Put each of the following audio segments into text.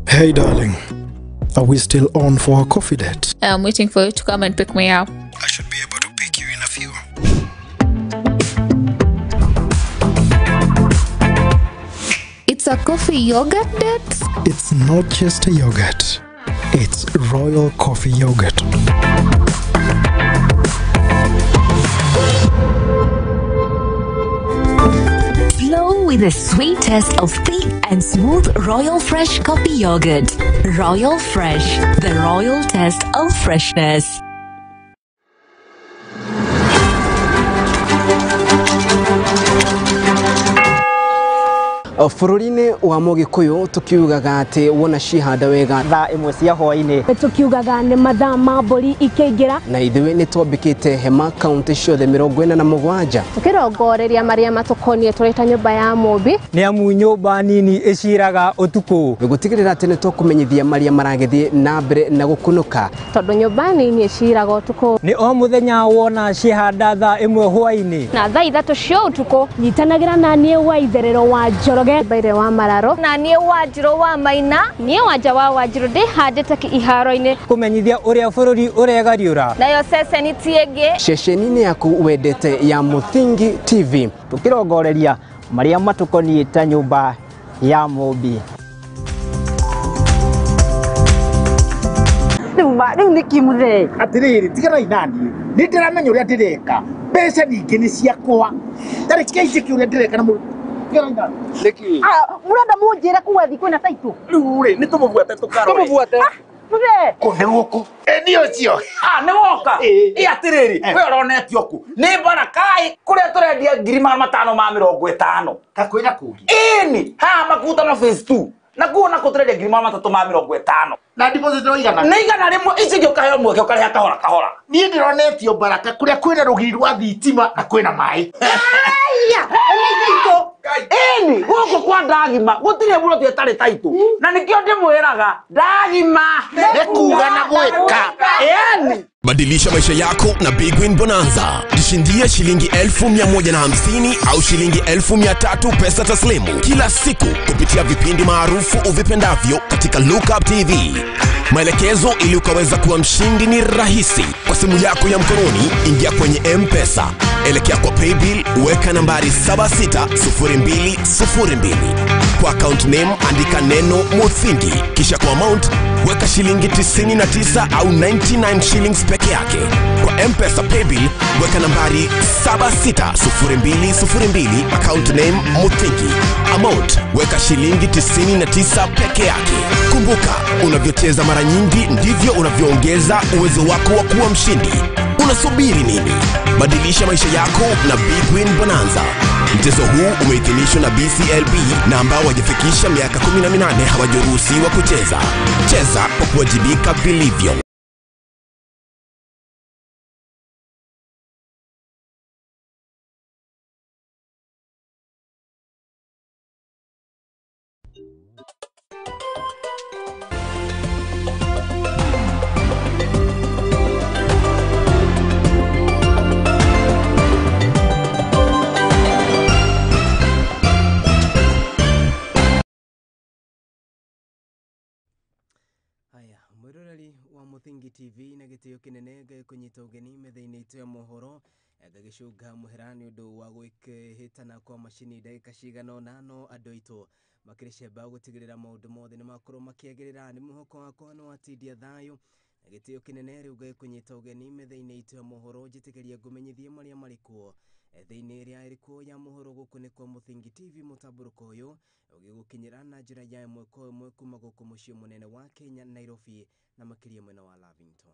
Hey darling, are we still on for our coffee date? I'm waiting for you to come and pick me up. I should be able to pick you in a few. It's a coffee yogurt date? It's not just a yogurt. It's Royal Coffee Yogurt. Flow with the sweet taste of thick and smooth Royal Fresh coffee yogurt. Royal Fresh, the royal taste of freshness. Fururine wa Mugikuyu tukiugaga ati wona cihanda wega thaa imwe cia hwaini tukiugaga ni mathaa ma mburi ikiingira na ithuĩ nĩ twambĩkĩte hema kaunti ciothe 47 tukirongoreria maria matukonie turita nyumba ya Mumbi ni amu nyumba nini iciraga utuku gutigirira ati nĩ tũkũmenyithia maria maragithie na mbere na gũkunũka tondu nyumba nini iciraga utuku ni o muthenya wona cihanda thaa imwe hwaini na thaa ithatu cia utuku nyitanagira na nie wa itherero wa Njoroge Baire wa Mararo na nie wa Njiro wa Maina nie wanja wa Wanjiru ndi handite ki iharo-ini kumenyithia uria bururi uregariura nayo ceceni tienge ceceni-inĩ yaku wendete ya Muthingi TV tukirongoreria maria matukonie ta nyumba ya Mumbi Riu nĩ kimuthe atiriri tigana inani ni ndiramenya uria ndireka mbeca nyingĩ nĩ ciakwa tarĩkia iciki uria ndireka na murenda munjire kuwa thiku na taitu riu ri ni tumubuate tukarore muthe kunde guku ni ucio ni woka atiriri we uronetio ku ni barakai kuria turendia 550 kakwira kungi ini ha makuta na phase 2 na kuona kuturendia 350 na deposit oigana ni igana rimwe ici ukaheo mweke ukareha kahora ni ndironetio baraka kuria kwina rugiri rwa thitima na kwina mai ini guku kwa ndagima gutire buro tietari taitu na nikio ndimwiraga ndagima nikuga na gwika yani badilisha maisha yako na Big Win Bonanza. Jishindia shilingi 1,150 au shilingi 1,300 pesa taslimu kila siku kupitia vipindi maarufu uvipendavyo katika Lookup TV. Maelekezo ili ukaweza kuwa mshindi ni rahisi. Kwa simu yako ya mkononi, ingia kwenye M-Pesa, elekea kwa Paybill, weka nambari 760202. Kwa account name andika neno Muthingi, kisha kwa amount weka shilingi 99 au 99 shillings peke yake. Kwa M-Pesa Paybill weka nambari 760202, account name Muthingi, amount weka shilingi 99 peke yake. Kumbuka, unavyocheza mara nyingi ndivyo unavyoongeza uwezo wako wa kuwa mshindi. Unasubiri nini? Badilisha maisha yako na Big Win Bonanza. Mchezo huu umeidhinishwa na BCLB na ambao hawajafikisha miaka 18 hawajaruhusiwa kucheza. Cheza kwa kuwajibika vilivyo. Mwiroreri wa Muthingi TV na gitio kinene kunyita ugeni metha-ini itu ya mohoro gagicunga muherani undu wa gwikihitana kwa macini ndagika cigana nano andu aitu makiricemba gutigirira maundu mothe ni makorwo makiagirira. Ni muhoko wakwa no atindia thayo na gitio kinene riu kunyita ugeni metha-ini itu ya mohoro njitigiria ngumenyithie maria marikuo thiini ria irikuo ya mohoro guku ni kwa Muthingi TV mutaburuko uyu ugigukinyira na njira ya imwe kwa imwe kuma guku mucii munene wa Kenya Nairobi na makiria mwena wa Lavington.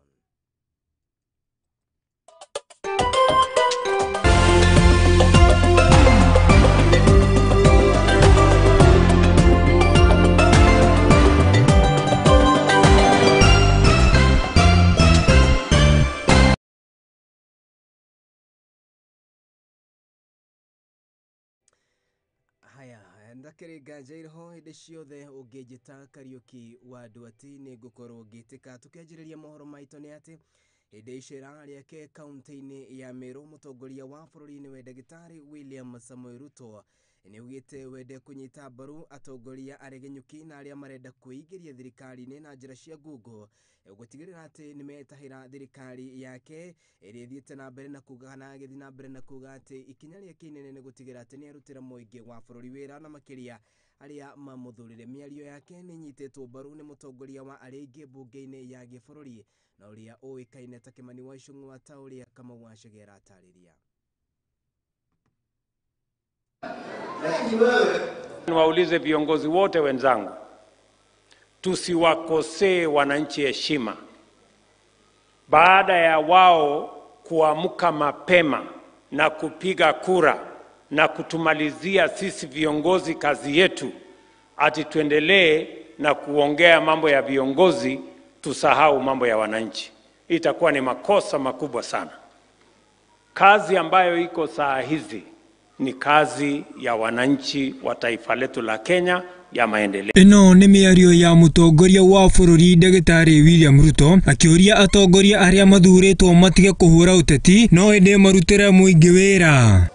Ndakiriga jairho hinde ciothe ungijita Kariuki wa Duati ni ngukorwo ngitika tukianjiriria mohoro maitu ni ati hinde icera riake kaunti-ini ya Meru mutongoria wa bururi ni we Ndagitari William Samoei Ruto ni ugite wende kunyita mbaru atongoria aregenyuki na aria marenda kuingiria thirikari-ini na njira cia ngungo gutigirira ati ni metahira thirikari yake iria ithiite na mbere na kuga na agithi na mbere na kuga ati ikinya ria kinene ni gutigira ati ni arutira muingi wa bururi wira na makiria aria mamuthurire. Miario yake ni nyitetwo mbaru ni mutongoria wa aringi bunge-ini ya gibururi na uria uikaine ta Kimani wa Icung'wa ta uria Kamau wa Chegera atariria. Niwaulize viongozi wote wenzangu, tusiwakosee wananchi heshima baada ya wao kuamka mapema na kupiga kura na kutumalizia sisi viongozi kazi yetu, ati tuendelee na kuongea mambo ya viongozi tusahau mambo ya wananchi. Itakuwa ni makosa makubwa sana. Kazi ambayo iko saa hizi ni kazi ya wananchi wa taifa letu la Kenya ya maendeleo. Ino ni miario ya mutongoria wa bururi Ndagitari William Ruto akioria atongoria aria mathuritwo matige kuhura uteti no ende marutira muingi wira.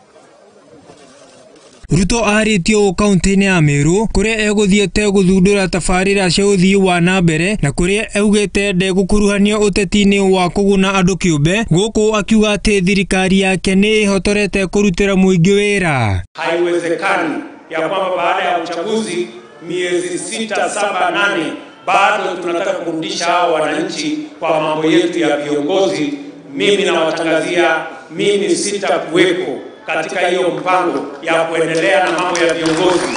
Ruto aritio kaunti-ini ya Meru kuria eguthiete guthundura tabarira cia uthii wa na mbere na kuria eugete ndekukuruhanio uteti-ini wa kuguna andu kiumbe guku akiuga ati thirikari yake ni ihotorete kurutira muingi wira. Haiwezekani ya kwamba baada ya uchaguzi miezi 6, 7, 8 bado tunataka kurudisha hao wananchi kwa mambo yetu ya viongozi. Mimi nawatangazia, mimi sitakuwepo katika hiyo mpango ya kuendelea na mambo ya viongozi.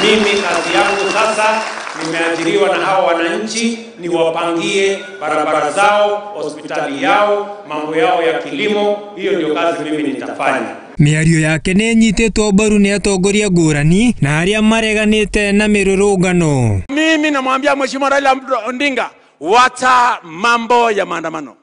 Mimi kazi yangu sasa, nimeajiriwa na hao wananchi niwapangie barabara zao, hospitali yao, mambo yao ya kilimo. Hiyo ndio kazi mimi nitafanya. Miario yake ni nyitetwo mbaru ni atongoria ngurani na aria mareganite na mirurungano. Mimi namwambia Mheshimiwa Raila Odinga, wacha mambo ya maandamano,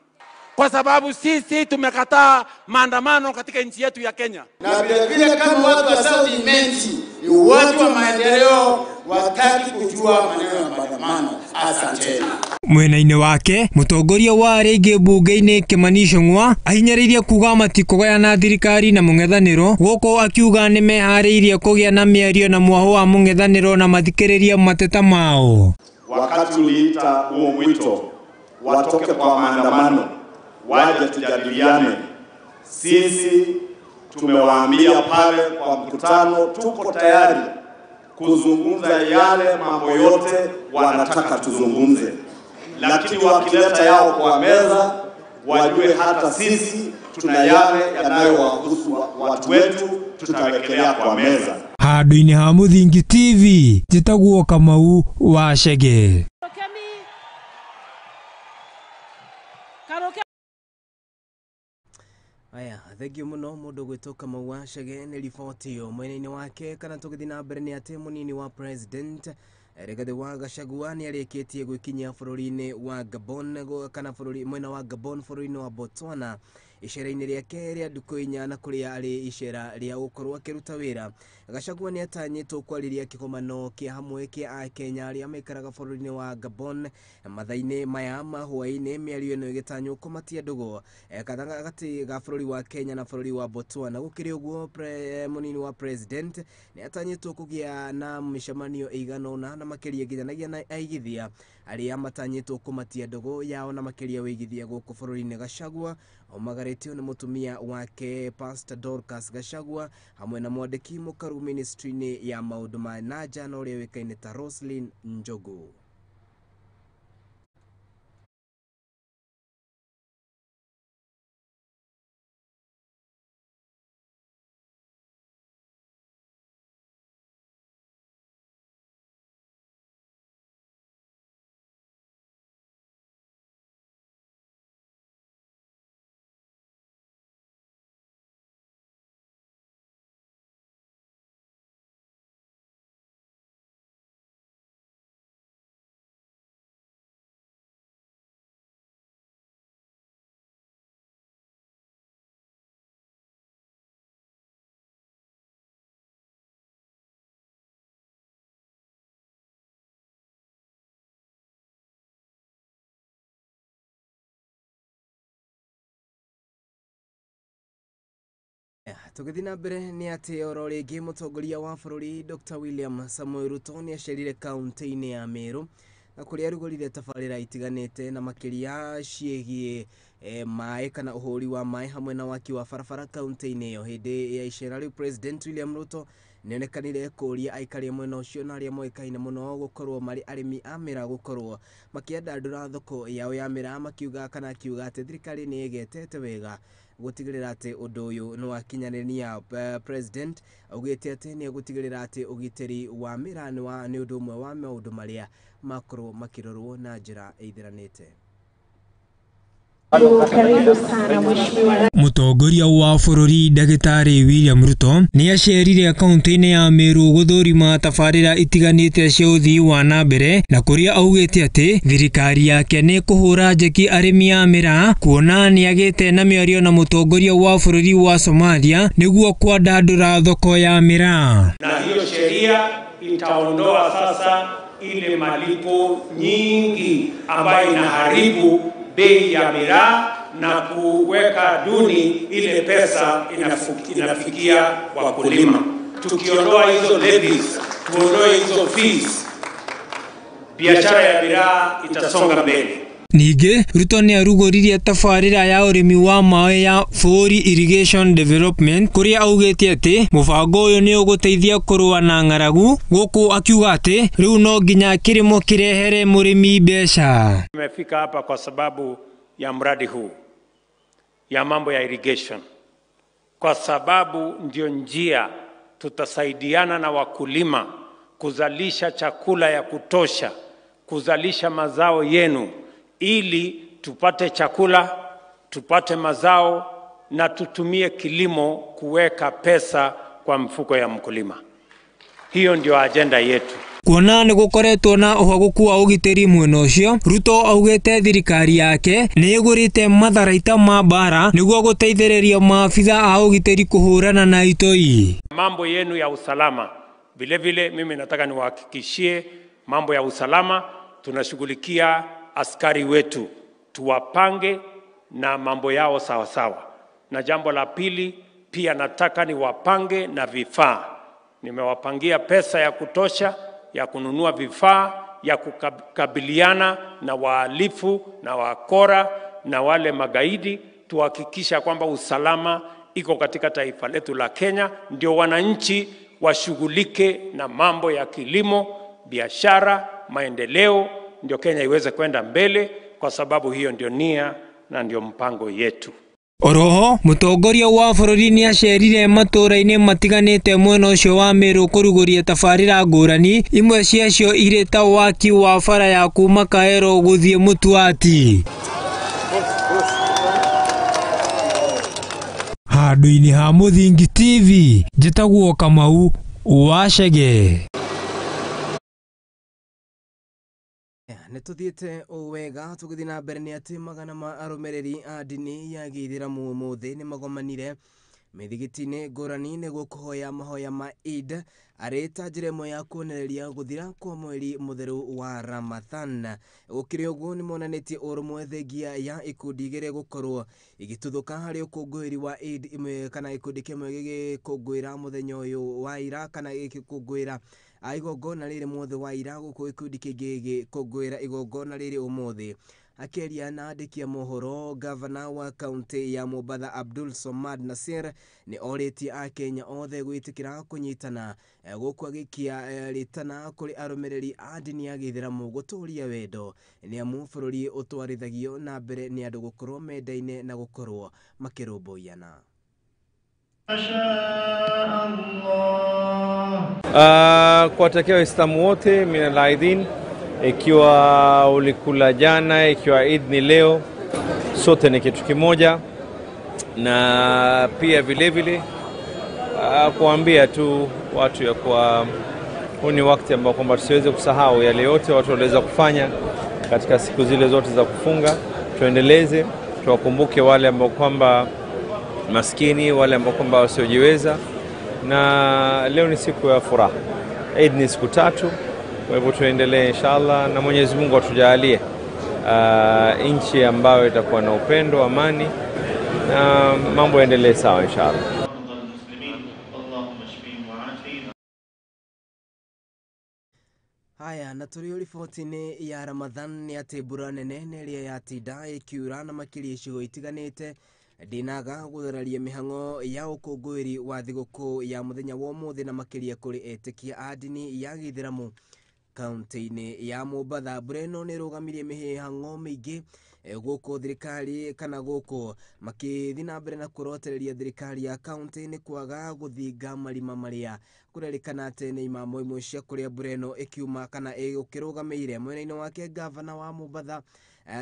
kwa sababu sisi tumekataa maandamano katika nchi yetu ya Kenya. Na vile kama watu wa South Imenti ni watu wa maendeleo, wataki kujua maneno ya maandamano. Asanteni. Mwena-ini wake mutongoria wa aringi bunge-ini Kimani Icung'wa ahinyaririe kuga matikogoya na thirikari na mung'ethaniro guko akiuga ni mehariirie kugia na miario na mwaho wa mung'ethaniro na mathikiririe mateta mao. Wakati uliita huo mwito watoke kwa maandamano waje tujadiliane, sisi tumewaambia pale kwa mkutano tuko tayari kuzungumza yale mambo yote wanataka tuzungumze, lakini wakileta yao kwa meza wajue hata sisi tuna yale yanayowahusu watu wetu, tutawekelea kwa meza. Handu-ini ha Muthingi TV njitagwo Kamau wa Chege. Aya, thegio muno mundu gwitoka Kamau wa Chege ni riboti yo mwena-ini wake. Kana tugithi na mbere ni ati munini wa president Rigathi wa Gachagua ni arikitie gwikinyia bururi-ini wa Gabon kana bururi mwena wa Gabon bururi-ini wa Botswana icera-ini riake ria nduku 8 kuria ari icera ria gukorwo akiruta wira. Gachagua ni atanyitwo kwariria kikomano kia hamwe kia Akenya aria maikaraga bururi-ini wa Gabon mathaini maya ma hwaini. Miario ino igitanywo kumatia ndugu gati ga bururi wa Kenya na bururi wa Botswana. Gukiri uguo munini wa president ni atanyitwo kugia na mishamanio iganona na makiria githanagia na aigithia aria matanyitwo kumatia ndugu yao na makiria wigithia guku bururi-ini. Gachagua omagaretio ni mutumia wake Pastor Dorcas Gachagua hamwe na mwandiki mukaru ministry-ini ya maundu ma nanja na uria wikaine ta Roslyn Njogu. Tugithina mbere ni ati oro ringi mutongoria wa bururi Dr. William Samoei Ruto ni acerire kaunti-ini ya Meru na kuria rugorire tabarira itiganite na makiria ciegie mai kana uhuri wa mai hamwe na waki wa barabara kaunti-ini yo. Hindi ya icera riu President William Ruto nionekanire kuria aikari mwena ucio na aria moikaine muno gukorwo mari arimi a Mira gukorwo makiandandura thoko yao ya Mira, makiuga kana akiuga ati thirikari ni igetete wega gutigirira ati undu uyu no akinyanenia. President augite ati ni gutigirira ati ugiteri wa Mira ni undu umwe wa maundu maria makorwo makirorwo na njira ithiranite. Mutongoria wa bururi Ndagitari William Ruto ni acerire kaunti-ini ya Meru guthurima tabarira itiganite cia uthii wa nambere, na kuria augite ati thirikari yake ni kuhura njeki arimi a Mira, kuona ni agite na miario na mutongoria wa bururi wa Somalia niguo kwandandura thoko ya Mira. Na hiyo sheria itaondoa sasa ile malipo nyingi ambayo inaharibu bei ya Mira na kuweka duni ile pesa inafikia wakulima. Tukiondoa hizo levies, tuondoe hizo fees, biashara ya Mira itasonga mbele. Ningĩ Ruto ni arugoririe tabarira ya urimi wa mawe ya Fori Irrigation Development, kuria augite ati mubango uyu ni uguteithia kurua na ng'aragu, guku akiuga ati riu no nginya kirimo kirehere murimi mbeca. Tumefika hapa kwa sababu ya mradi huu ya mambo ya irrigation, kwa sababu ndio njia tutasaidiana na wakulima kuzalisha chakula ya kutosha, kuzalisha mazao yenu, ili tupate chakula, tupate mazao na tutumie kilimo kuweka pesa kwa mfuko ya mkulima. Hiyo ndio agenda yetu. Kuona ni gukoretwo na uhaguku wa ugiteri mwena ucio, Ruto augite thirikari yake ni igurite matharaita ma bara niguo guteithĩrĩria maafitha a ugiteri kuhurana na itoi. Mambo yenu ya usalama vile vile mimi nataka niwahakikishie mambo ya usalama tunashughulikia askari wetu, tuwapange na mambo yao sawa sawa. Na jambo la pili pia nataka niwapange na vifaa. Nimewapangia pesa ya kutosha ya kununua vifaa ya kukabiliana na wahalifu na wakora na wale magaidi, tuhakikisha kwamba usalama iko katika taifa letu la Kenya, ndio wananchi washughulike na mambo ya kilimo, biashara, maendeleo, ndio Kenya iweze kwenda mbele, kwa sababu hiyo ndio nia na ndio mpango yetu. Oroho mutongoria wa bururi ni acerire matura-ini matiganite mwena ucio wa Meru kuruguria tabarira ngurani, imwe ciacio iri ta waki wa bara ya kuma Kaero guthie Mutuati. Handu-ini ha Muthingi TV, njitagwo Kamau Wachege. Nituthiete wega tugithi na mbere ni ati magana ma arumiriri a dini ya Githiramu umuthi ni magomanire mithigiti-ini ngurani niguo kuhoya mahoya ma Eid arita njira imwe ya kuonereria guthira kwa mweri mutheru wa Ramadhan. Gukiri uguo ni monanitie urumwe thengia ya ikundi igiri gukorwo igituthuka hari ukungwiri wa Eid imwe kana ikundi kimwe gigikungwira muthenya uyu wa ira kana gikungwira igongona riri mothe wa ira guku ikundi kingi gikungwira igongona riri umuthi. Akeria na andikia mohoro, gavana wa kaunti ya Mombasa Abdul Somad Nasir ni oriti a Kenya othe gwitikira kunyitana guku agikia ritana kuri arumiriri a dini ya Githiramu guturia wendo ni amu bururi utwarithagio na mbere ni andu gukorwo mendaine na gukorwo makirumbuiana. Kuwatakia Waislamu wote minal aidin, ikiwa ulikula jana, ikiwa Eid ni leo, sote ni kitu kimoja. Na pia vile vile kuambia tu watu ya kwa huu ni wakati ambao kwamba tusiweze kusahau yale yote watu waliweza kufanya katika siku zile zote za kufunga. Tuendeleze, tuwakumbuke wale ambao kwamba maskini, wale ambao kwamba wasiojiweza, na leo ni siku ya furaha. Eid ni siku 3, kwa hivyo tuendelee inshallah, na Mwenyezi Mungu atujalie nchi ambayo itakuwa na upendo, amani, na mambo yaendelee sawa inshallah. Haya, na tulio riboti-inĩ ya Ramadhan nĩ atĩ mbura nene ĩrĩa yatinda ĩkiura na makĩria icigo itiganĩte ndinaga gũthararia mĩhang'o ya ũkũngũĩri wa thigũkũ ya mũthenya wa ũmũthĩ na makĩria kũrĩ etĩkia a ndini ya Gĩithĩramu. Kaunti-inĩ ya Mombatha, mbura ĩno nĩ ĩrũgamirie mĩhang'o mĩingĩ gũkũ thirikari kana gũkũ makĩthiĩ na mbere na kũrotereria thirikari ya kaunti nĩ kwaga gũthinga marima marĩa kũrerĩkana atĩ nĩ imamo imwe cia kũrĩa mbura ĩno ĩkiuma kana ĩgũkĩrũgamĩire. Mwena-inĩ wake gavana wa Mombatha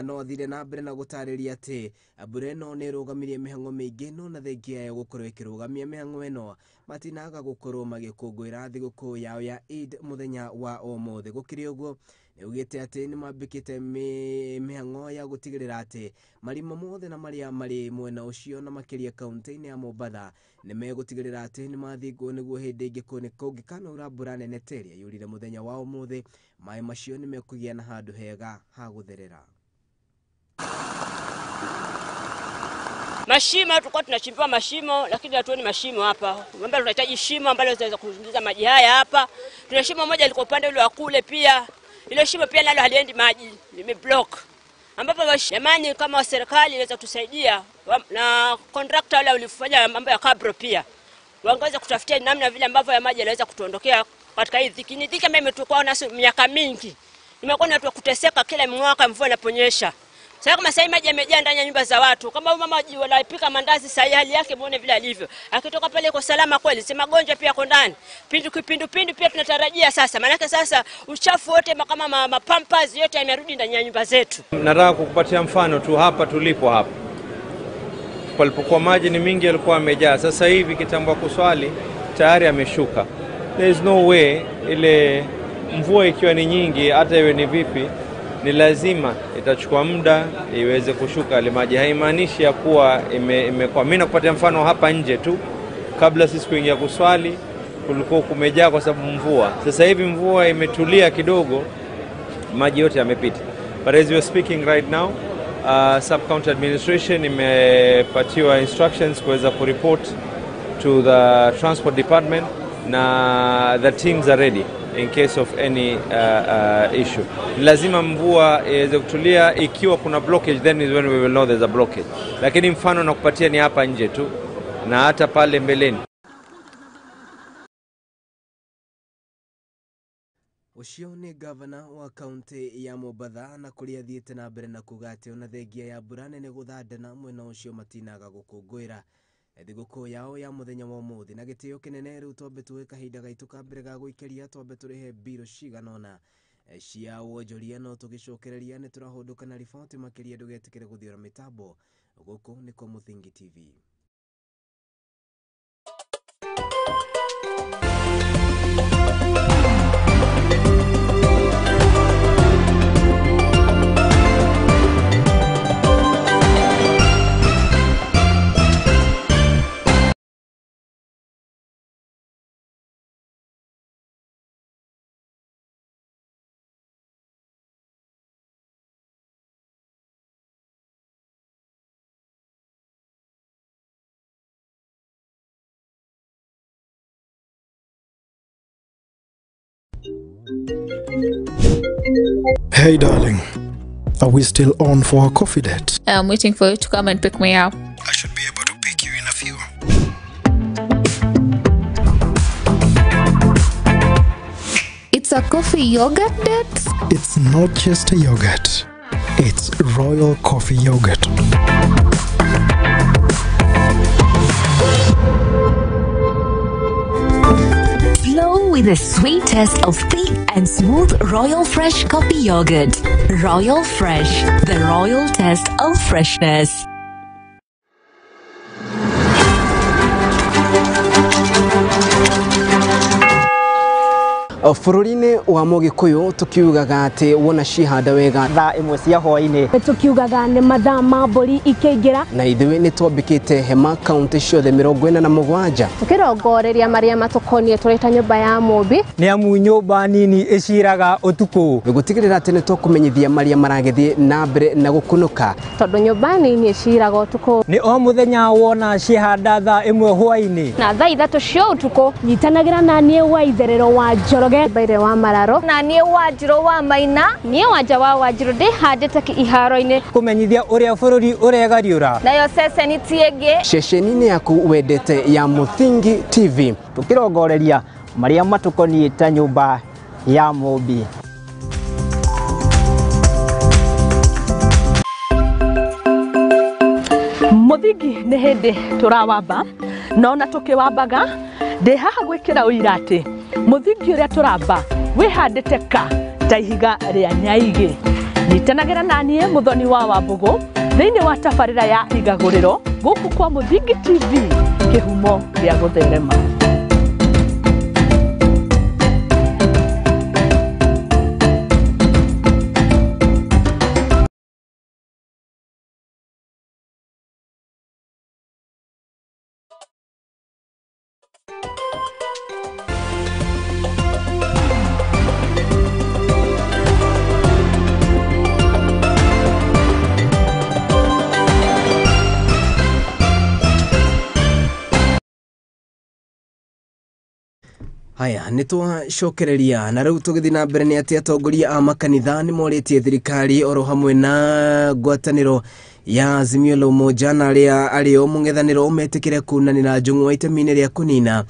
no thire na mbere na gũtarĩria atĩ mbura ĩno nĩ ĩrũgamirie mĩhang'o mĩingĩ no na thengia ya gũkorwo ĩkĩrũgamia mĩhang'o ĩno matinaga gũkorwo magĩkũngũĩra thigũkũ yao ya Eid mũthenya wa ũmũthĩ. Gũkĩrĩ ũguo nĩugĩte atĩ nĩ mambĩkĩte mĩhang'o ya gũtigĩrĩra atĩ marima mothe na marĩa marĩ mwena ũcio na makĩria kaunti-inĩ ya Mombatha nĩ megũtigĩrĩra atĩ nĩ mathingwo nĩguo hĩndĩ ĩngĩ kũngĩkanaura mbura nene ta ĩrĩa yurire mũthenya wa ũmũthĩ, maĩ macio nĩ mekũgĩa na handũ hega ha gũtherera. Mashimo tulikuwa tunachimba mashimo lakini hatuoni mashimo hapa. Mbona tunahitaji shimo ambalo litaweza kuingiza maji haya hapa. Tuna shimo moja liko upande ule wa kule pia. Ile shimo pia nalo haliendi maji, limeblock. Ambapo jamani kama serikali inaweza kutusaidia na contractor wale ulifanya mambo ya kabro pia. Wangeweza kutafutia namna vile ambavyo ya maji yanaweza kutuondokea katika hii dhiki. Ni dhiki ambayo imetukua nasi miaka mingi. Nimekuwa na watu kuteseka kila mwaka mvua inaponyesha. Sasa kama sasa maji yamejaa ndani ya nyumba za watu, kama mama wanapika mandazi sasa hali yake muone vile alivyo. Akitoka pale kwa salama kweli, si magonjwa pia kwa ndani. Pindu pia tunatarajia sasa. Maana sasa uchafu wote kama mapampers yote yamerudi ndani ya nyumba zetu. Nataka kukupatia mfano tu hapa tulipo hapa. Palipokuwa maji ni mingi yalikuwa yamejaa. Sasa hivi kitambua kuswali tayari ameshuka. There is no way ile mvua ikiwa ni nyingi hata iwe ni vipi ni lazima itachukua muda iweze kushuka ile maji. Haimaanishi ya kuwa imekuwa. Mimi nakupatia mfano hapa nje tu, kabla sisi kuingia kuswali kulikuwa kumejaa kwa sababu mvua. Sasa hivi mvua imetulia kidogo, maji yote yamepita. But as we are speaking right now, sub-county administration imepatiwa instructions kuweza kureport to the transport department na the teams are ready in case of any issue. Lazima mvua iweze kutulia. Ikiwa kuna blockage then is when we will know there's a blockage. Lakini mfano nakupatia ni hapa nje tu na hata pale mbeleni. Ucio nĩ gavana wa kaunti ya Mombatha na kũrĩa thiĩte na mbere na kuga atĩ ona thengia ya mbura nene gũthandana mwena ũcio matinaga gũkũngũĩra thigũkũ yao ya mũthenya wa ũmũthĩ. Na gĩtĩo kĩnene rĩu twambe tuwe kahinda gaitũ ka mbere ga gũikĩria twambe tũrĩhe mbiro ciganona cia wonjoria no tũgĩcokereria nĩ tũrahũndũka na riboti makĩria ndũgetĩkĩre gũthiũra mĩtambo gũkũ nĩ kwa Mũthingi TV. Hey darling, are we still on for a coffee date? I'm waiting for you to come and pick me up. I should be able to pick you in a few. It's a coffee yogurt date? It's not just a yogurt, it's Royal Coffee Yogurt. Flow with the sweet taste of thick and smooth Royal Fresh Coffee Yogurt. Royal Fresh, the royal taste of freshness. Bũrũri-inĩ wa Mũgĩkũyũ tukiugaga atĩ wona cihanda wega thaa imwe cia hwaĩ-inĩ tukiugaga nĩ mathaa ma mbũri ikĩingĩra na ithuĩ nĩ twambĩkĩte hema kaunti ciothe 47 tukirongoreria marĩa matũkoniĩ tũrĩ ta nyũmba ya mũmbi nĩ amu nyũmba nini ĩciraga ũtukũ gũtigĩrĩra atĩ nĩ tũkũmenyithia marĩa maragĩthiĩ na mbere na gũkunũka tondũ nyũmba nini ĩciraga ũtukũ nĩ o mũthenya wona cihanda thaa imwe hwaĩ-inĩ na thaa 3 cia ũtukũ nyitanagĩra na niĩ wa itherero wa Njoroge Njoroge Baire wa Mararo na niĩ Wanjirũ wa Maina niĩ Wanja wa Wanjirũ ndĩhandĩte iharo-inĩ kũmenyithia ũrĩa bũrũri ũregariũra nayo ceceni ti ĩngĩ ceceni-inĩ yaku wendete ya Muthingi TV tũkĩrongoreria marĩa matukoniĩ ta nyũmba ya Mũmbi. Muthingi nĩ hĩndĩ tũrawamba no na tũkĩwambaga ndĩ haha gwĩkĩra ũira atĩ Muthingi ũrĩa tũramba wĩhandĩte ka ta ihiga rĩa Nyaigĩ. Nyitanagĩra na niĩ Mũthoni wa Wambũgũ thĩinĩ wa tabarĩra ya Igagũrĩro gũkũ kwa Muthingi TV kĩhumo gĩa gũtherema. Haya nitwacokereria na rĩu tũgĩthiĩ na mbere nĩ atĩ atongoria a makanitha nĩ morĩtie thirikari oro hamwe na ngwatanĩro ya Azimio la Umoja na arĩa mũng'ethanĩro metĩkĩre kunanĩra njũng'wa itemi-inĩ rĩa kũnina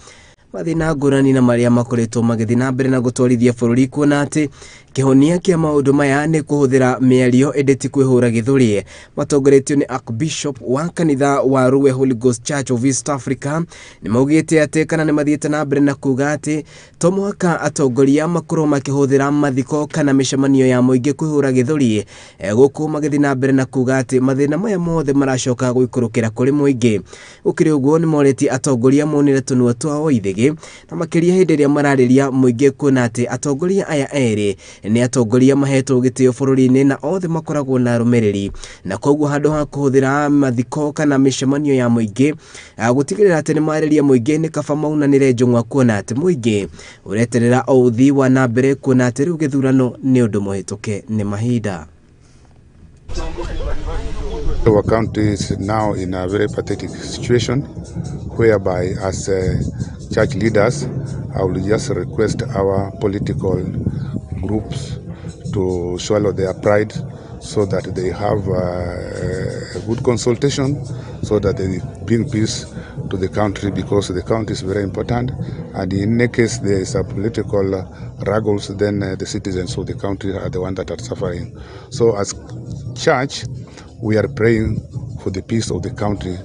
mathĩna ngũrani na marĩa makoretwo magĩthiĩ na mbere na gũtwarithia bũrũri, kuona atĩ kĩhonia kĩa maũndũ maya nĩ kũhũthĩra mĩario ĩndĩ ti kwĩhũra gĩthũri. Matongoretio nĩ Archbishop wa kanitha wa Ruwe Holy Ghost Church of East Africa nĩ maugĩte atĩ kana nĩ mathiĩte na mbere na kuga atĩ to mũhaka atongoria makorwo makĩhũthĩra mathiko kana mĩcemanio ya mũingĩ kwĩhũra gĩthũri, gũkũ magĩthiĩ na mbere na kuga atĩ mathĩna maya mothe maracoka gũikũrũkĩra kũrĩ mũingĩ. Ũkĩrĩ ũguo nĩ morĩtie atongoria monire tũnua twao ithĩgĩ na makĩria hĩndĩ ĩrĩa mararĩria mũingĩ, kuona atĩ atongoria aya erĩ nĩ atongoria mahetwo gĩtĩo bũrũri-inĩ na othe makoragwo na arũmĩrĩri, na koguo handũ ha kũhũthĩra mathiko kana mĩcemanio ya mũingĩ gũtigĩrĩra atĩ nĩ marĩria mũingĩ nĩ kaba maunanĩre njũng'wa, kuona atĩ mũingĩ ũreterera o ũthii wa na mbere, kuona atĩ rĩu gĩthurano nĩ ũndũ mũhĩtũke nĩ mahinda. Our country is now in a very pathetic situation whereby as church leaders I will just request our political groups to swallow their pride so that they have a good consultation so that they bring peace to the country, because the country is very important, and in any case there is a political ruggles, then the citizens of the country are the ones that are suffering. So as church we are praying for the peace of the country,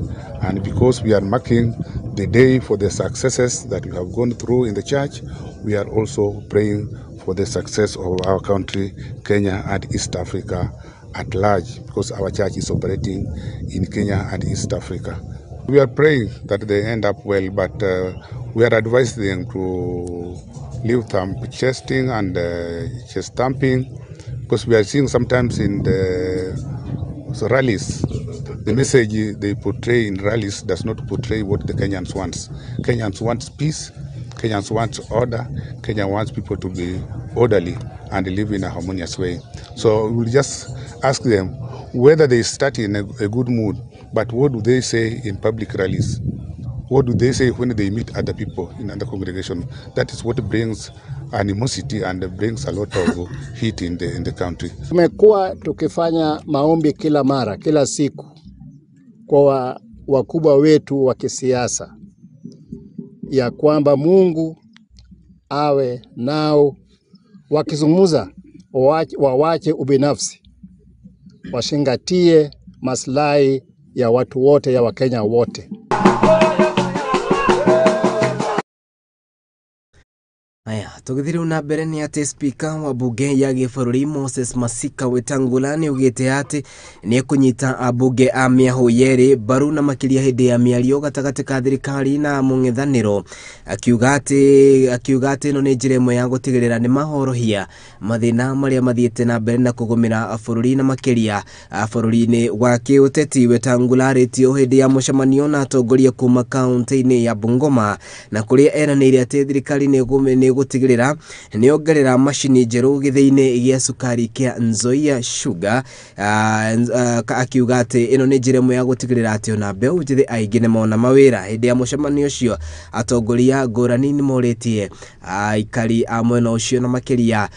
and because we are marking the day for the successes that we have gone through in the church, we are also praying for the success of our country, Kenya and East Africa at large, because our church is operating in Kenya and East Africa. We are praying that they end up well, but we are advising them to leave thumb chesting and chest thumping, because we are seeing sometimes in the rallies, the message they portray in rallies does not portray what the Kenyans want. Kenyans want peace, Kenyans want order, Kenya wants people to be orderly and live in a harmonious way. So we'll just ask them whether they start in a good mood, but what do they say in public rallies? What do they say when they meet other people in other congregation? That is what brings animosity and brings a lot of heat in the country. Tumekuwa tukifanya maombi kila mara, kila siku kwa wakubwa wetu wa kisiasa, ya kwamba Mungu awe nao, wakizungumza wawache ubinafsi, washingatie maslahi ya watu wote, ya Wakenya wote. Aya, tũgĩthiĩ na mbere nĩ atĩ spika wa bunge ya gĩbũrũri Moses Masika Wetangula nĩ augĩte atĩ nĩ kũnyita ambunge a mĩahũ yerĩ mbaru na makĩria hĩndĩ ya mĩario gatagatĩ ka thirikari na mũng'ethanĩro, akiuga atĩ ĩno nĩ njĩra ĩmwe ya gũtigĩrĩra nĩ mahorohia mathĩna marĩa mathiĩte na mbere na kũgũmĩra bũrũri na makĩria bũrũri-inĩ wa kĩũteti. Wetangula arĩtio hĩndĩ ya mũcemanio na atongoria kuma kaunti-inĩ ya Bungoma, na kũrĩa eranĩire atĩ thirikari nĩ gutigirira ni ongerera mashini njeru githini gia sukari kia Nzoia Sugar akiuga ati ino ni njira imwe ya gutigirira ati ona mbeu njithi aingi ni mona mawira hindi ya mucemanio ucio atongoria ngurani ni moretie aikari a mwena ucio na makiria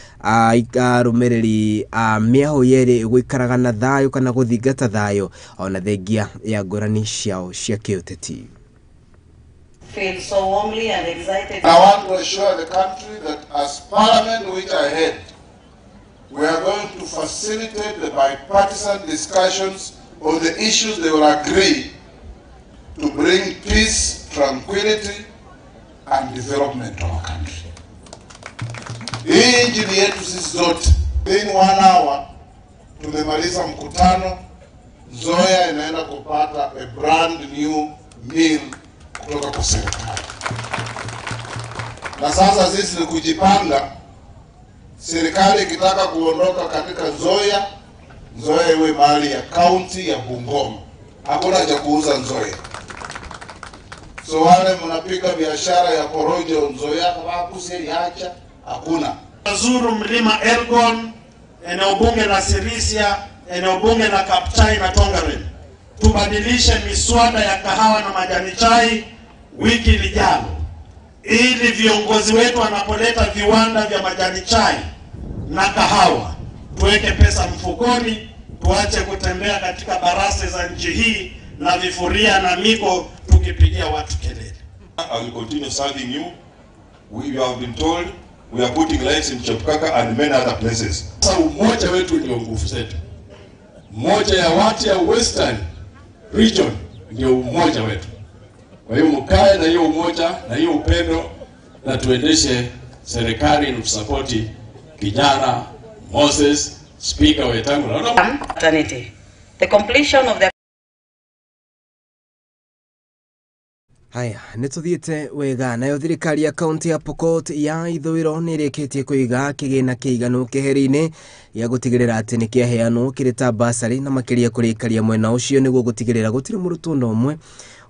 arumiriri miaho yeri guikaraga na thayo kana guthingata thayo ona thengia ya ngurani ciao cia kiuteti. Feel so warmly and excited. I want to assure the country that as Parliament which I head, we are going to facilitate the bipartisan discussions on the issues they will agree to bring peace, tranquility and development to our country. Hii injili yetu sisi zote, in 1 hour tumemaliza mkutano. Nzoia inaenda kupata a brand new meal kutoka kwa serikali. Na sasa sisi ni kujipanga. Serikali ikitaka kuondoka katika Nzoia, Nzoia iwe mahali ya county ya Bungoma. Hakuna cha kuuza Nzoia. So wale mnapiga biashara ya porojo Nzoia kama kuseliacha hakuna. Zuru mlima Elgon, eneo bunge la Sirisia, eneo bunge la Kapchai na Tongaren. Tubadilishe miswada ya kahawa na majani chai wiki lijalo, ili viongozi wetu wanapoleta viwanda vya majani chai na kahawa tuweke pesa mfukoni, tuache kutembea katika barase za nchi hii na vifuria na miko tukipigia watu kelele. I will continue serving you. We have been told we are putting lights in Chapukaka and many other places. Sasa umoja wetu ndio nguvu zetu. Moja ya watu ya Western region ndio umoja wetu. Kwa hiyo mkae na hiyo umoja na hiyo upendo na tuendeshe serikali na tusapoti kijana Moses Speaker Wetangula. The completion of the Haya, nituthiete wega nayo thirikari ya kaunti ya Pokot ya ithwiro ni rikitie kuiga kigina kiiganu keheri-ini ya gutigirira ati ni kiaheanwo kirita basari na makiria kurikaria mwena ucio niguo gutigirira gutire murutu nomwe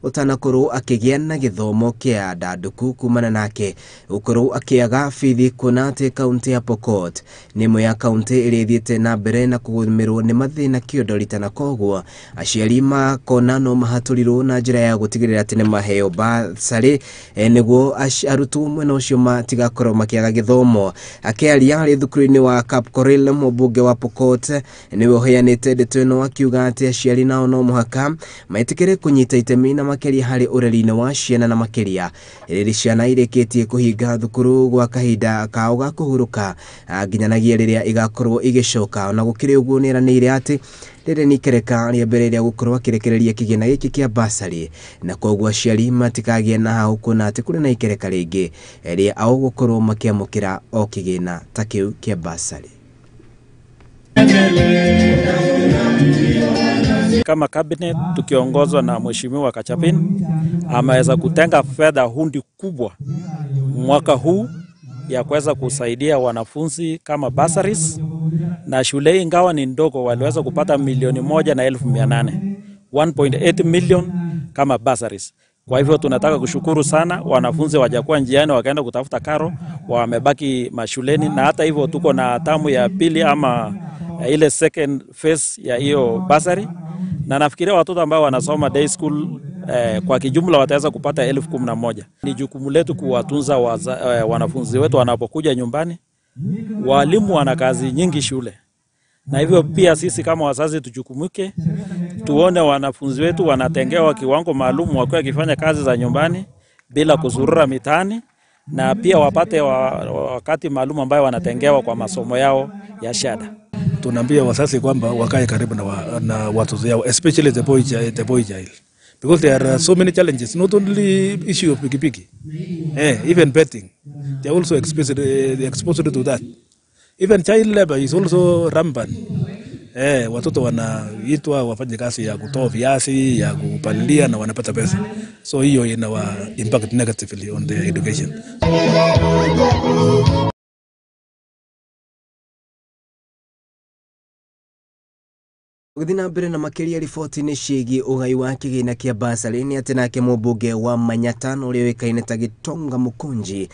utanakorwo akigia na githomo kia ndanduku kumana nake ukorwo akiaga bithi kuna ati kaunti ya Pokot ni imwe ya kaunti iria ithiete na mbere na kugumirwo ni mathina kiondorita na koguo aciari makona no mahaturirwo na njira ya gutigirira ati ni maheo basari niguo arutwo mwena ucio matigakorwo makiaga githomo. Akiaria ri thukuru-ini wa Kapkoril mubunge wa Pokot niwe uheanite ndeto ino akiuga ati aciari nao no muhaka maitikire kunyita itemi na makeria hari ureri-ini wa ciana na makeria riri ciana ireketie kuhinga thukuru gwa kahinda kao ga kuhuruka nginyanagia riria igakorwo igicoka na gukiri uguo niranire ati riri ni kereka ria mbere ria gukorwo akirekereria kigina giki kia basari na koguo aciari matikagie na hau kuna ati kuri na ikereka ringi ria ao gukorwo makiamukira o kigina ta kiu kia basari. Kama cabinet tukiongozwa na Mheshimiwa Kachapin ameweza kutenga fedha hundi kubwa mwaka huu ya kuweza kusaidia wanafunzi kama bursaries, na shule ingawa ni ndogo waliweza kupata 1,800,000 1.8 million kama bursaries. Kwa hivyo tunataka kushukuru sana, wanafunzi wajakuwa njiani wakaenda kutafuta karo, wamebaki mashuleni, na hata hivyo tuko na tamu ya pili ama ile second phase ya hiyo bursary, na nafikiria watoto ambao wanasoma day school kwa kijumla wataweza kupata 11,000. Ni jukumu letu kuwatunza wanafunzi wetu wanapokuja nyumbani. Walimu wana kazi nyingi shule, na hivyo pia sisi kama wazazi tujukumike, tuone wanafunzi wetu wanatengewa kiwango maalum wakiwa wakifanya kazi za nyumbani bila kuzurura mitaani, na pia wapate wakati maalum ambayo wanatengewa kwa masomo yao ya shahada. Tunaambia wazazi kwamba wakae karibu na watoto yao, especially the boy child, because there are so many challenges, not only issue of pikipiki, even betting, they are also exposed to that. Even child labor is also rampant. Watoto wanaitwa wafanye kazi ya kutoa viazi, ya kupalilia na wanapata pesa. So hiyo ina impact negatively on their education. Guthina mbere na makiria riboti ni ciigi ugai wa kigina kia basari ni ati nake mubunge wa Manyata uria wikaine ta Gitonga Mukunji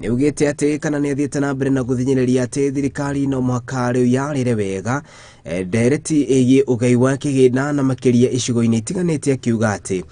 ni ugite ati kana ni athiete na mbere na guthinyiriria ati thirikari no muhaka riu yarire wega ndereti igi ugai wa kigina na makiria icigo-ini itiganite akiuga ati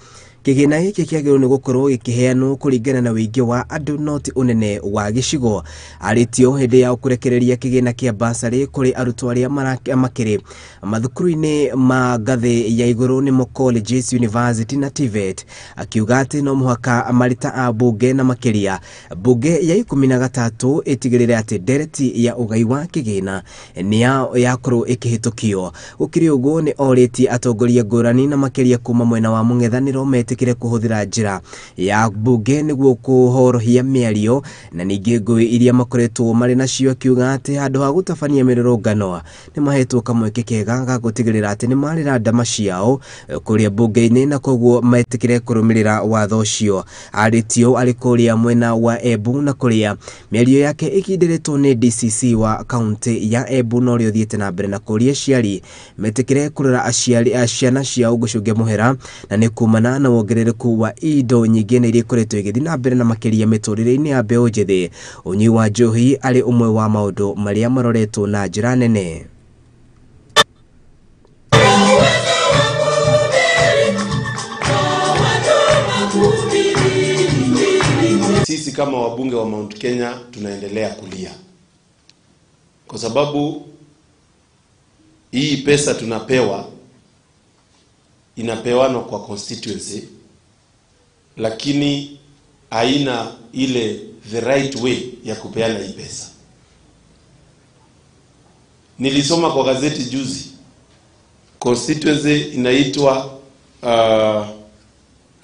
kigina giki kiagirwo ni gukorwo gikiheanwo kuringana na wingi wa andu noti unene wa gicigo aritio hindi ya kurekereria kigina kia basari kuri arutwo aria makiri mathukuru-ini ma ngathi ya iguru ni mo colleges, university na TVET akiuga ati no muhaka amarita a bunge na makiria bunge ya 13 itigirire ati ndereti ya ugai wa kigina ni yakorwo ikihitukio ukiri uguo ni oriti atongoria ngurani na makiria kuma mwena wa mung'ethaniro kire kuhuthira njira ya bunge niguo kuhorohia miario na ningi ngui iria makoretwo mari nacio akiuga ati handu ha gutabania mirurungano ni mahetwo kamweke kega ga gutigirira ati ni marira ndama ciao kuria bunge-ini na koguo metikire kurumirira watho ucio aritio ari kuria mwena wa Embu na kuria miario yake ikindiritwo ni DCC wa county ya Embu no rio thiete na mbere na kuria ciari metikire kurira aciari ciana ciao gucungia muhera na ni kumana na wongerereku wa indo nyingi na iria ikoretwo igithii na mbere na makiria miturire-ini ya mbeu njithi unyi wa njohi ari umwe wa maundu maria maroretwo na njira nene. Sisi kama wabunge wa Mount Kenya tunaendelea kulia kwa sababu hii pesa tunapewa inapewanwa kwa constituency lakini haina ile the right way ya kupeana hii pesa. Nilisoma kwa gazeti juzi constituency inaitwa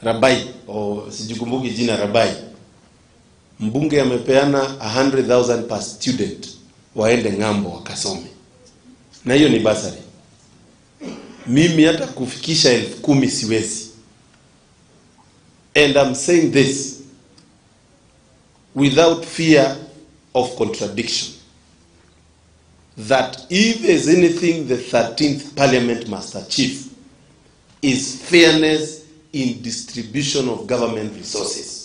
Rabai au sijikumbuki jina Rabai. Mbunge amepeana 100,000 per student waende ngambo wakasome. Na hiyo ni basari. Mimi hata kufikisha 10,000 siwezi. And I'm saying this without fear of contradiction, that if there's anything the 13th Parliament must achieve is fairness in distribution of government resources.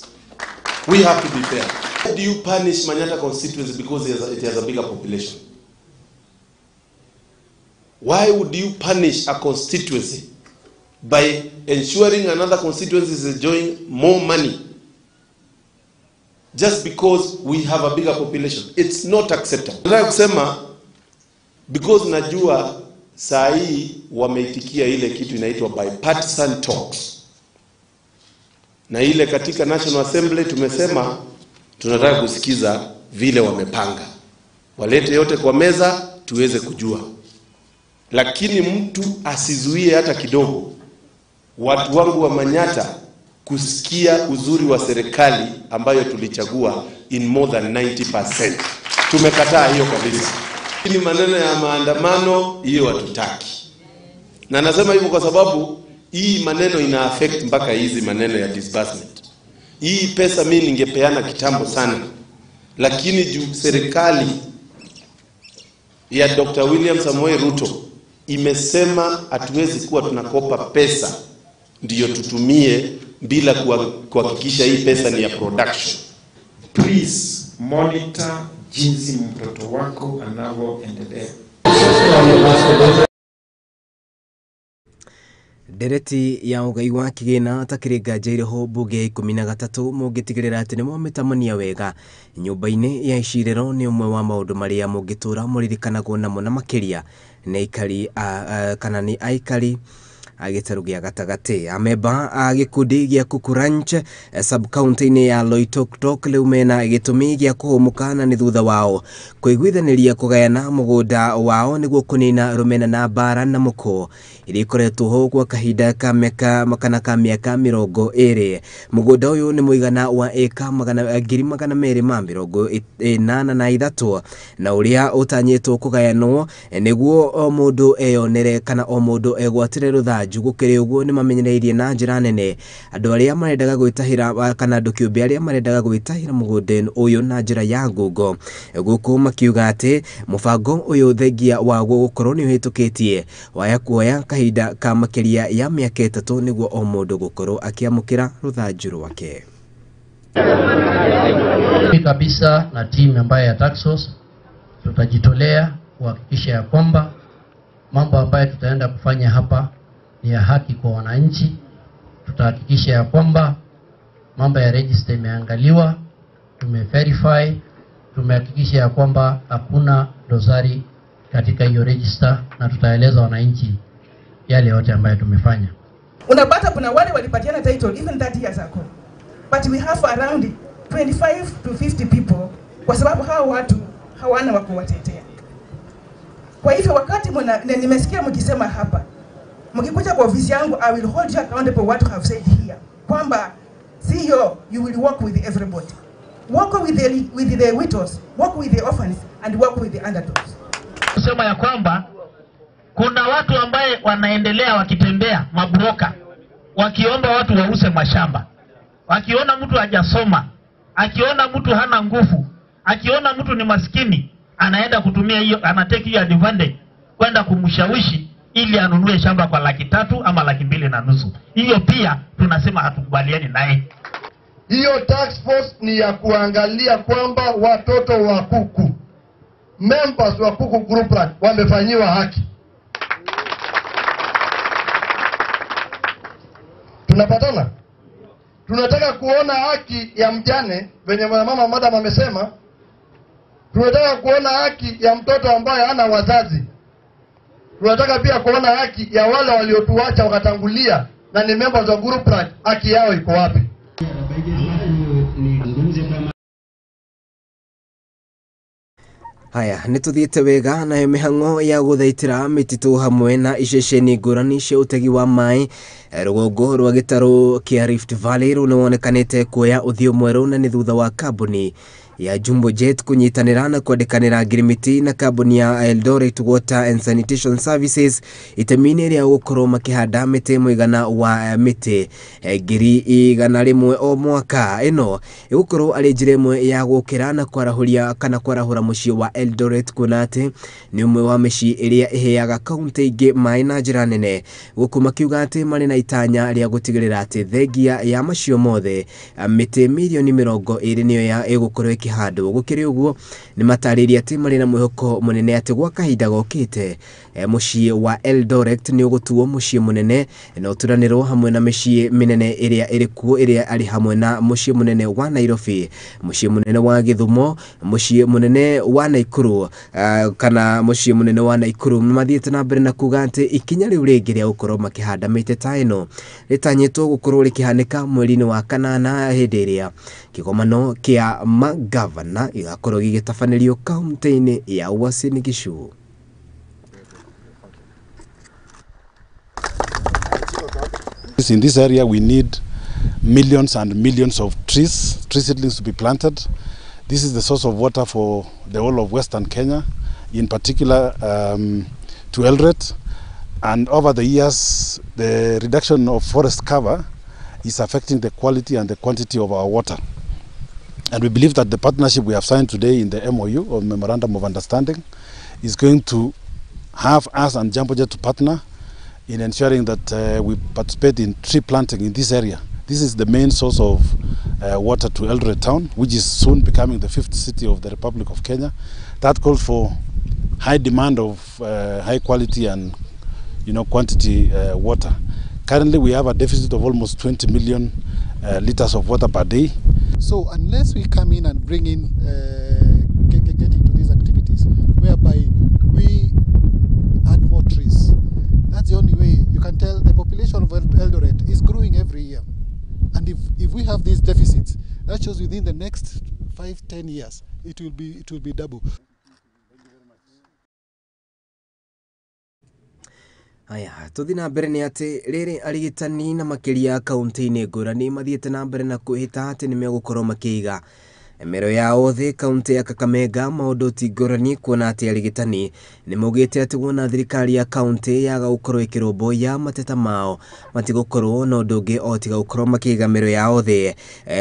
We have to be fair. Why do you punish Manyata constituency because it has a bigger population? Why would you punish a constituency by ensuring another constituency is enjoying more money just because we have a bigger population? It's not acceptable. Nataka kusema because najua saa hii wameitikia ile kitu inaitwa bipartisan talks. Na ile katika National Assembly tumesema tunataka kusikiza vile wamepanga. Walete yote kwa meza tuweze kujua. Lakini mtu asizuie hata kidogo watu wangu wa Manyata kusikia uzuri wa serikali ambayo tulichagua in more than 90%. Tumekataa hiyo kabisa. Hii maneno ya maandamano hiyo hatutaki. Na nasema hivyo kwa sababu hii maneno ina affect mpaka hizi maneno ya disbursement. Hii pesa mimi ningepeana kitambo sana. Lakini juu serikali ya Dr. William Samoei Ruto imesema hatuwezi kuwa tunakopa pesa ndiyo tutumie bila kuhakikisha hii pesa ni ya production. Please monitor jinsi mtoto wako anavyoendelea. Ndereti ya ugai wa kigina takiringa njaireho bunge 13 mungitigirira ati ni momitamania wega nyumba-ini ya iciriro ni umwe wa maundu maria mungitura muririkanagwo namo na makiria na ikari kana ni aikari agitaru gia gatagati ameba agikundi gia Kukuranch sub county-ini ya Loitoktok riu mena gitumi gia kuhumukana ni thutha wao kuiguithaniria kugayana mugunda wao niguo kunina rumena na bara na muko irikoretwo ho kwa kahinda ka miaka 20 mugunda uyu ni muigana wa eka 283 na uria utanyitwo kugayanwo niguo o mundu eyonere kana o mundu egwatire rutha Ruthanju gukire uguo ni mamenyereirie na njira nene andu aria marendaga gwitahira kana andu kiumbe aria marendaga gwitahira mugundeni uyu na njira ya ngungo guku makiuga ati mubango uyu thengia wa gukorwo ni uhitukitie waya kuoya kahinda ka makiria ya miaka 3 niguo o mundu gukorwo akiamukira ruthanju rwake kabisa. Na timu ambayo ya Taxos tutajitolea kuhakikisha ya kwamba mambo ambayo tutaenda kufanya hapa ni ya haki kwa wananchi. Tutahakikisha ya kwamba mambo ya register imeangaliwa, tumeverify, tumehakikisha ya kwamba hakuna dosari katika hiyo register, na tutaeleza wananchi yale yote ambayo tumefanya. Unapata kuna wale walipatiana title even 30 years ago, but we have around 25 to 50 people kwa sababu hao watu hawana wa kuwatetea. Kwa hivyo wakati nimesikia mkisema hapa, mkikuja kwa ofisi yangu, I will hold you accountable what you have said here. Kwamba CEO, you will work with everybody. Work with the widows, work with the orphans, and work with the underdogs. Kusema ya kwamba kuna watu ambaye wanaendelea wakitembea mabroka, wakiomba watu wause mashamba, wakiona mtu hajasoma, akiona mtu hana nguvu, akiona mtu ni maskini, anaenda kutumia hiyo, anatake hiyo advantage kwenda kumshawishi ili anunue shamba kwa 300,000 ama 250,000. Hiyo pia tunasema hatukubaliani naye. Hiyo task force ni ya kuangalia kwamba watoto wa kuku, members wa kuku group wamefanyiwa haki. Tunapatana? Tunataka kuona haki ya mjane venye mama madam amesema. Tunataka kuona haki ya mtoto ambaye hana wazazi. Tunataka pia kuona haki ya wale waliotuacha wakatangulia na ni members wa group haki yao iko wapi? Haya nituthiete wega na mihango ya guthaitira mititu hamwe na iceceni ngurani cia utegi wa mai rugongo rwa gitaro kia Rift Valley runonekanite kuoya uthio mweru na ni thutha wa kambuni ya Jumbo Jet kunyitanira na kwendekanira ngirimiti na kambuni ya Eldoret Water and Sanitation Services itemini ria gukorwo makihanda miti mwigana wa miti ngiri 100 o mwaka. Ino igukorwo ari njira imwe ya gukira na kwarahuria kana kwarahura mucii wa Eldoret kunate ni umwe wa micii iria iheaga kaunti ingi mai na njira nene, guku makiuga ati mari na itanya ria gutigirira ati thengia ya macio mothe miti milioni 20 niyo ya igukorwo kihando. Gukiri uguo ni matariria ati mari na mwihoko munene ati gwa kahinda gokite mucii wa Eldoret ni ugutuo mucii munene na uturaniro hamwe na micii minene iria irikuo iria ari hamwe na mucii munene wa Nairobi, mucii munene wa Githumo, mucii munene wa Naikuru kana mucii munene wa Naikuru. Mathiete na mbere na kuga ati ikinya riu ringi ria gukorwo makihanda miti ta ino ritanyitwo gukorwo rikihanika mweri-ini wa kanana hindi iria kigomano kia magavana igakorwo gigitabanĩrio kaunti-inĩ ya Uasin Gishu. In this area we need millions and millions of tree seedlings to be planted. This is the source of water for the whole of Western Kenya, in particular to Eldoret. And over the years, the reduction of forest cover is affecting the quality and the quantity of our water. And we believe that the partnership we have signed today in the MOU, or Memorandum of Understanding, is going to have us and Jumbo Jet to partner in ensuring that we participate in tree planting in this area. This is the main source of water to Eldoret town, which is soon becoming the 5th city of the Republic of Kenya. That calls for high demand of high quality and quantity water. Currently we have a deficit of almost 20 million liters of water per day. So unless we come in and bring in get into these activities whereby we add more trees, that's the only way. You can tell the population of Eldoret is growing every year, and if we have these deficits, that shows within the next 5-10 years it will be double. Aya tuthi na mbere ni ati riri arigitani na makiria kaunti-ini ngurani mathiete na mbere na kuhita ati ni megukorwo makiiga Mero ya othe kaunti ya Kakamega maundu tigorani kuona ati arigitani ni mugite ati wona thirikari ya kaunti yaga gukorwo ikiromboya mateta mao matigukorwo no ndungi otiga gukorwo makiga mero ya othe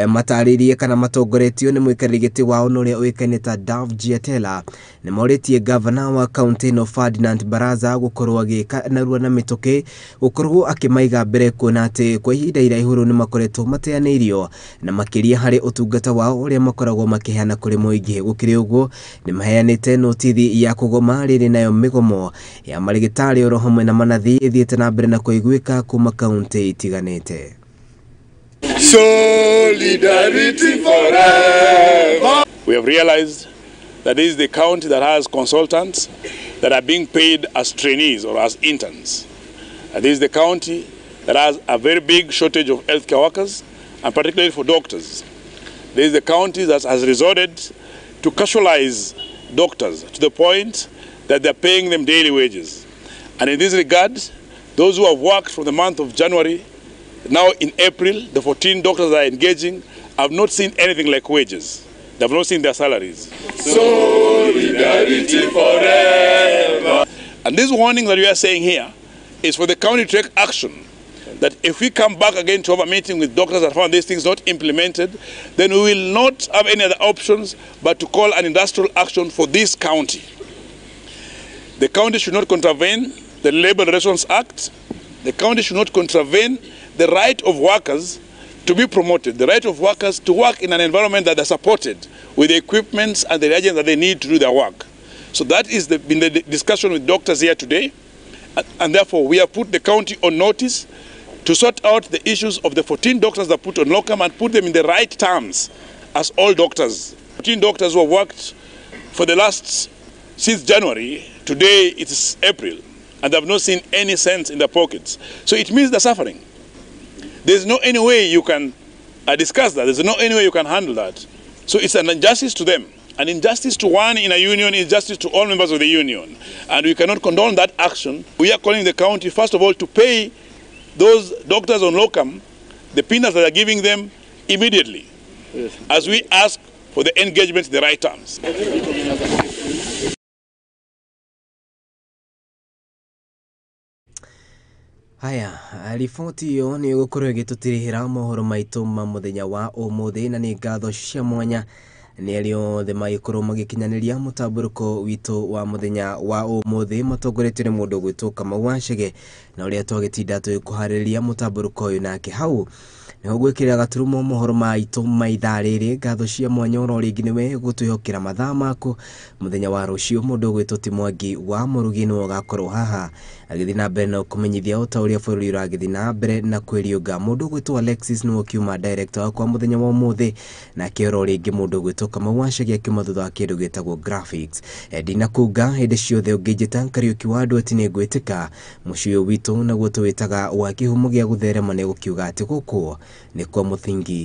mataririe kana matongoretio ni mwikarigiti wao no ria uikaine ta Dav Giatela ni moritie governor wa kaunti no Ferdinand Baraza gukorwo agika narua na mituki gukorwo akimaiga mbere kuona ati kwa ihinda iraihu ni makoretwo mateaneirio na makiria hari utungata wao uria makoragwo makihana kuri muingi gukiri uguo ni maheanite notithi ya kugoma riri nayo migomo ya marigitari oro hamwe na manathi ithiete na mbere na kuiguika kuma kaunti itiganite. Solidarity forever. We have realized that this is the county that has consultants that are being paid as trainees or as interns. And this is the county that has a very big shortage of healthcare workers, and particularly for doctors. This is the county that has resorted to casualize doctors to the point that they're paying them daily wages. And in this regard, those who have worked from the month of January, now in April, the 14 doctors that are engaging have not seen anything like wages. They have not seen their salaries. Solidarity forever. And this warning that we are saying here is for the county to take action. That if we come back again to have a meeting with doctors that found these things not implemented, then we will not have any other options but to call an industrial action for this county. The county should not contravene the Labour Relations Act. The county should not contravene the right of workers to be promoted, the right of workers to work in an environment that are supported with the equipment and the reagents that they need to do their work. So that is been the discussion with doctors here today, and therefore we have put the county on notice to sort out the issues of the 14 doctors that put on locum and put them in the right terms as all doctors. 14 doctors who have worked for the last, since January, today it is April, and they have not seen any cents in their pockets. So it means they're suffering. There's no any way you can discuss that. There's no any way you can handle that. So it's an injustice to them. An injustice to one in a union is justice to all members of the union. And we cannot condone that action. We are calling the county, first of all, to pay those doctors on locum the peanuts that are giving them immediately, yes, as we ask for the engagement in the right terms. Haya, riboti iyo ni gukorwo igitutirihira mohoro maitu ma muthenya wa umuthi na ni ngatho cia mwanya ni ario the maikorwo magikinyaniria mutamburuko witu wa muthenya wa umuthi matongoretio ni mundu gwitwo Kamau Wachege na uria twagitinda tuikuhariria mutamburuko uyu nake hau niho gwikirira gaturumo mohoro maitu maitha riri ngatho cia mwanya oro ringi niwe gutwihokera mathaa maku muthenya wa rucio mundu gwitwo Timwangi wa Murugi no gakorwo haha agithii na mbere na kumenyithia utauria bũrũri uragithii na mbere na kwiriunga mundu gwitwo Alexis no kiuma director kwa muthenya wa umuthi na kioro ringi mundu gwitwo Kamau Wachege akiuma thutha wa kindu gitagwo graphics Dina Kuga hindi ciothe ungijita Kariuki wa andu ati ni ngwitika mucio witu na guo tuwitaga wa kihumo gia gutherema ni gukiuga ati guku ni kwa muthingi